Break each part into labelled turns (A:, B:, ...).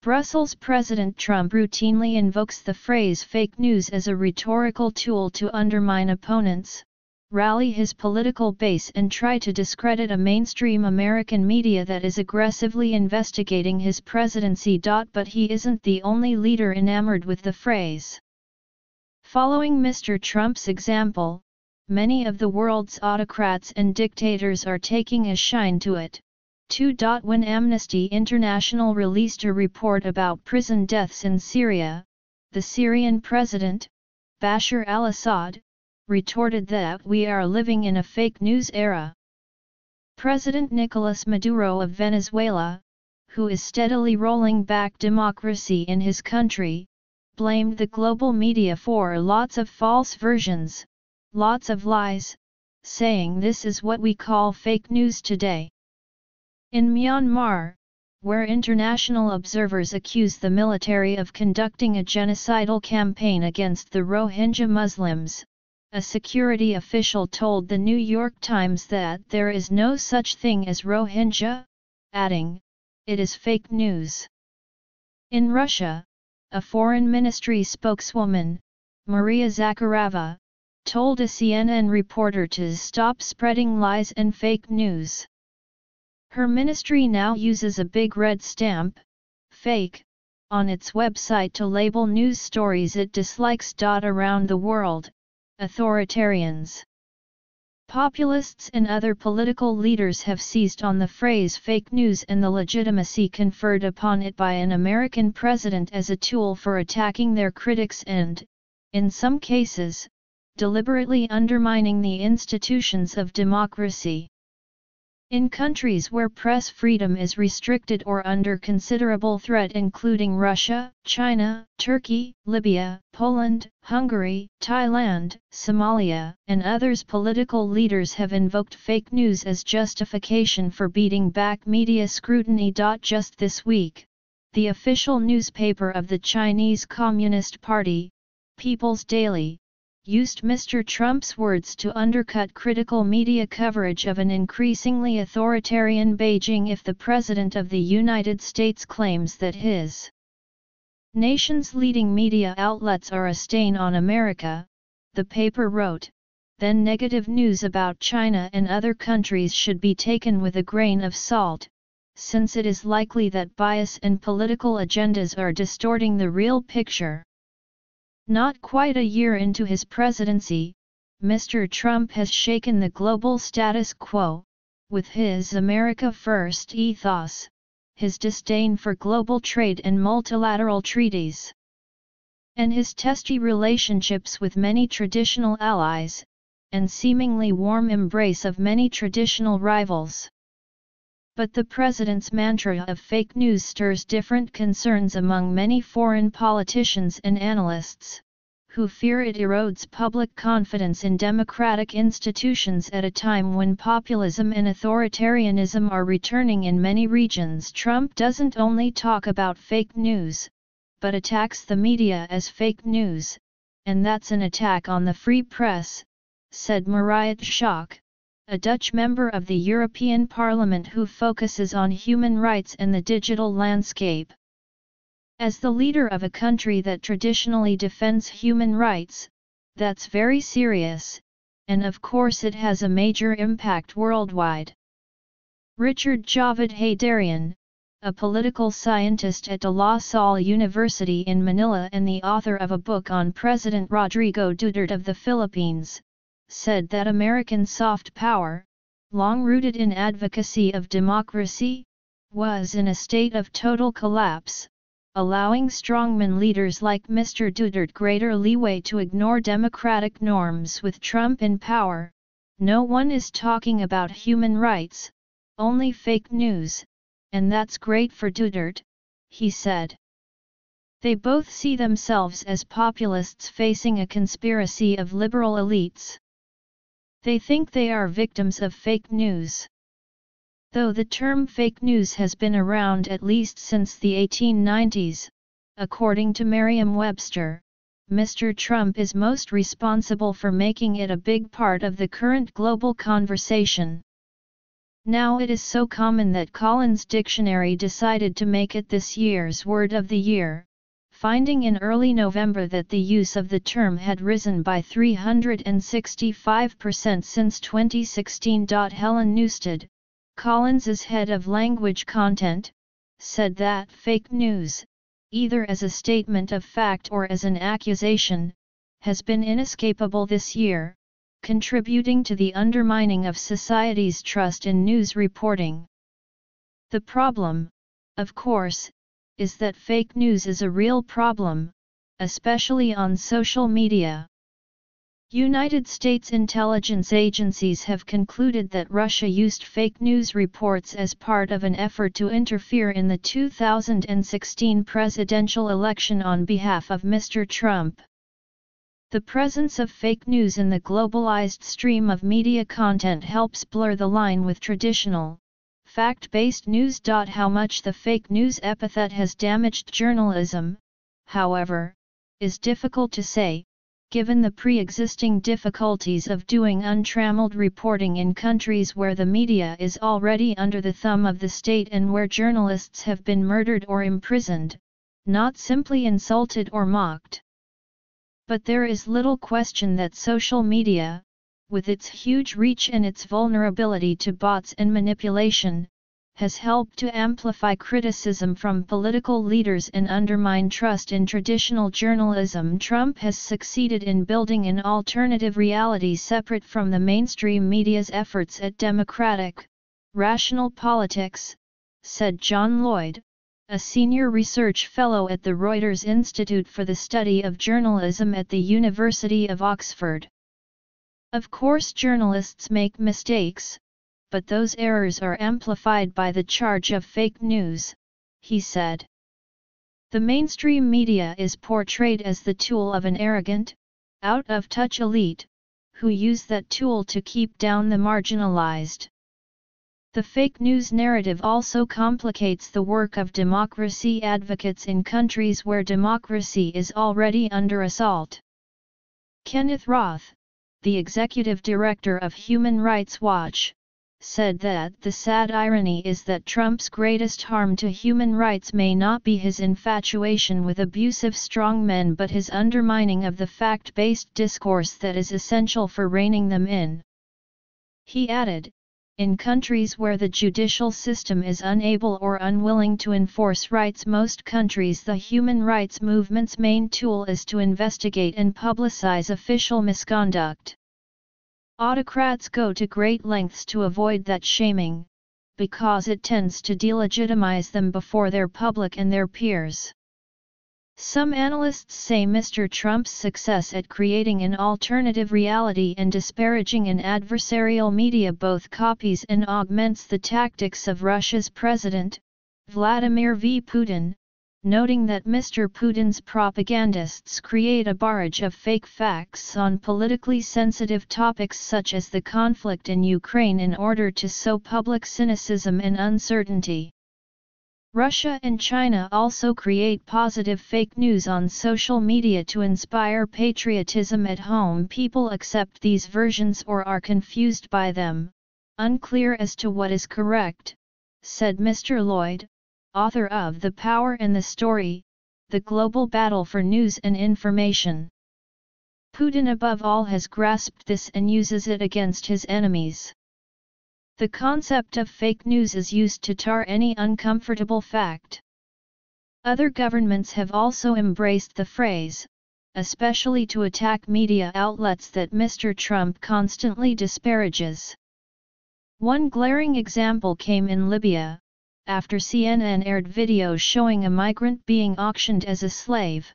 A: Brussels President Trump routinely invokes the phrase fake news as a rhetorical tool to undermine opponents, rally his political base and try to discredit a mainstream American media that is aggressively investigating his presidency. But he isn't the only leader enamored with the phrase. Following Mr. Trump's example, many of the world's autocrats and dictators are taking a shine to it. When Amnesty International released a report about prison deaths in Syria, the Syrian president, Bashar al-Assad, retorted that we are living in a fake news era. President Nicolas Maduro of Venezuela, who is steadily rolling back democracy in his country, blamed the global media for lots of false versions, lots of lies, saying this is what we call fake news today. In Myanmar, where international observers accuse the military of conducting a genocidal campaign against the Rohingya Muslims, a security official told the New York Times that there is no such thing as Rohingya, adding, "It is fake news." In Russia, a foreign ministry spokeswoman, Maria Zakharova, told a CNN reporter to stop spreading lies and fake news. Her ministry now uses a big red stamp, fake, on its website to label news stories it dislikes. Around the world, authoritarians, populists and other political leaders have seized on the phrase fake news and the legitimacy conferred upon it by an American president as a tool for attacking their critics and, in some cases, deliberately undermining the institutions of democracy. In countries where press freedom is restricted or under considerable threat, including Russia, China, Turkey, Libya, Poland, Hungary, Thailand, Somalia, and others, political leaders have invoked fake news as justification for beating back media scrutiny. Just this week, the official newspaper of the Chinese Communist Party, People's Daily, used Mr. Trump's words to undercut critical media coverage of an increasingly authoritarian Beijing. If the President of the United States claims that his nation's leading media outlets are a stain on America, the paper wrote, then negative news about China and other countries should be taken with a grain of salt, since it is likely that bias and political agendas are distorting the real picture. Not quite a year into his presidency, Mr. Trump has shaken the global status quo, with his America First ethos, his disdain for global trade and multilateral treaties, and his testy relationships with many traditional allies, and seemingly warm embrace of many traditional rivals. But the president's mantra of fake news stirs different concerns among many foreign politicians and analysts, who fear it erodes public confidence in democratic institutions at a time when populism and authoritarianism are returning in many regions. Trump doesn't only talk about fake news, but attacks the media as fake news, and that's an attack on the free press, said Mariette Schaak, a Dutch member of the European Parliament who focuses on human rights and the digital landscape. As the leader of a country that traditionally defends human rights, that's very serious, and of course it has a major impact worldwide. Richard Javed Haydarian, a political scientist at De La Salle University in Manila and the author of a book on President Rodrigo Duterte of the Philippines, said that American soft power, long rooted in advocacy of democracy, was in a state of total collapse, allowing strongman leaders like Mr. Duterte greater leeway to ignore democratic norms. With Trump in power, no one is talking about human rights, only fake news, and that's great for Duterte, he said. They both see themselves as populists facing a conspiracy of liberal elites. They think they are victims of fake news. Though the term fake news has been around at least since the 1890s, according to Merriam-Webster, Mr. Trump is most responsible for making it a big part of the current global conversation. Now it is so common that Collins Dictionary decided to make it this year's word of the year, finding in early November that the use of the term had risen by 365% since 2016. Helen Newstead, Collins's head of language content, said that fake news, either as a statement of fact or as an accusation, has been inescapable this year, contributing to the undermining of society's trust in news reporting. The problem, of course, is that fake news is a real problem, especially on social media. United States intelligence agencies have concluded that Russia used fake news reports as part of an effort to interfere in the 2016 presidential election on behalf of Mr. Trump. The presence of fake news in the globalized stream of media content helps blur the line with traditional, fact-based news. How much the fake news epithet has damaged journalism, however, is difficult to say, given the pre-existing difficulties of doing untrammeled reporting in countries where the media is already under the thumb of the state and where journalists have been murdered or imprisoned, not simply insulted or mocked. But there is little question that social media, with its huge reach and its vulnerability to bots and manipulation, has helped to amplify criticism from political leaders and undermine trust in traditional journalism. Trump has succeeded in building an alternative reality separate from the mainstream media's efforts at democratic, rational politics, said John Lloyd, a senior research fellow at the Reuters Institute for the Study of Journalism at the University of Oxford. Of course, journalists make mistakes, but those errors are amplified by the charge of fake news, he said. The mainstream media is portrayed as the tool of an arrogant, out-of-touch elite, who use that tool to keep down the marginalized. The fake news narrative also complicates the work of democracy advocates in countries where democracy is already under assault. Kenneth Roth, the executive director of Human Rights Watch, said that the sad irony is that Trump's greatest harm to human rights may not be his infatuation with abusive strongmen but his undermining of the fact-based discourse that is essential for reining them in. He added, in countries where the judicial system is unable or unwilling to enforce rights, most countries, the human rights movement's main tool is to investigate and publicize official misconduct. Autocrats go to great lengths to avoid that shaming, because it tends to delegitimize them before their public and their peers. Some analysts say Mr. Trump's success at creating an alternative reality and disparaging an adversarial media both copies and augments the tactics of Russia's president, Vladimir V. Putin, noting that Mr. Putin's propagandists create a barrage of fake facts on politically sensitive topics such as the conflict in Ukraine in order to sow public cynicism and uncertainty. Russia and China also create positive fake news on social media to inspire patriotism at home. People accept these versions or are confused by them, unclear as to what is correct, said Mr. Lloyd, author of The Power and the Story, The Global Battle for News and Information. Putin above all has grasped this and uses it against his enemies. The concept of fake news is used to tar any uncomfortable fact. Other governments have also embraced the phrase, especially to attack media outlets that Mr. Trump constantly disparages. One glaring example came in Libya, after CNN aired videos showing a migrant being auctioned as a slave.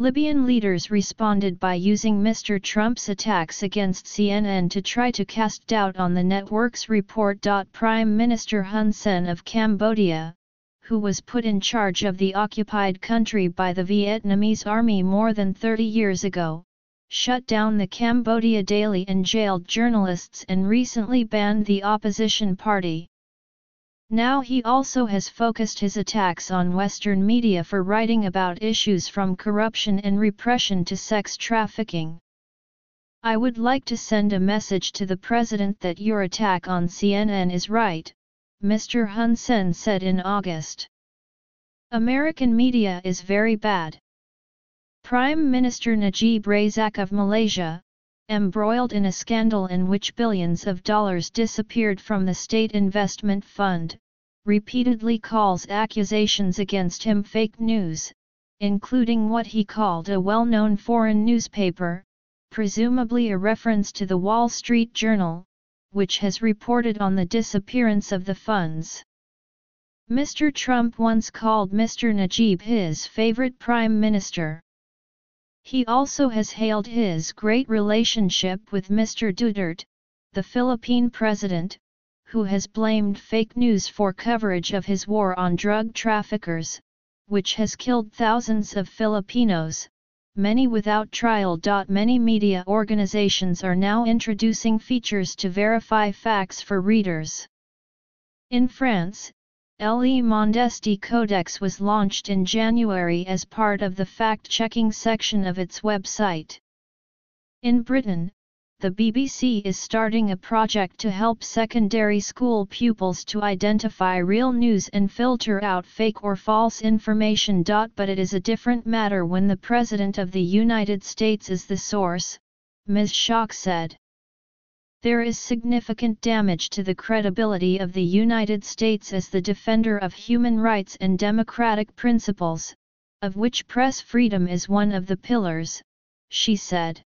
A: Libyan leaders responded by using Mr. Trump's attacks against CNN to try to cast doubt on the network's report. Prime Minister Hun Sen of Cambodia, who was put in charge of the occupied country by the Vietnamese army more than 30 years ago, shut down the Cambodia Daily and jailed journalists and recently banned the opposition party. Now he also has focused his attacks on Western media for writing about issues from corruption and repression to sex trafficking. I would like to send a message to the President that your attack on CNN is right, Mr. Hun Sen said in August. American media is very bad. Prime Minister Najib Razak of Malaysia, embroiled in a scandal in which billions of dollars disappeared from the state investment fund, repeatedly calls accusations against him fake news, including what he called a well-known foreign newspaper, presumably a reference to the Wall Street Journal, which has reported on the disappearance of the funds. Mr. Trump once called Mr. Najib his favorite prime minister. He also has hailed his great relationship with Mr. Duterte, the Philippine president, who has blamed fake news for coverage of his war on drug traffickers, which has killed thousands of Filipinos, many without trial. Many media organizations are now introducing features to verify facts for readers. In France, Le Mondesti Codex was launched in January as part of the fact-checking section of its website. In Britain, the BBC is starting a project to help secondary school pupils to identify real news and filter out fake or false information. But it is a different matter when the President of the United States is the source, Ms. Schock said. There is significant damage to the credibility of the United States as the defender of human rights and democratic principles, of which press freedom is one of the pillars, she said.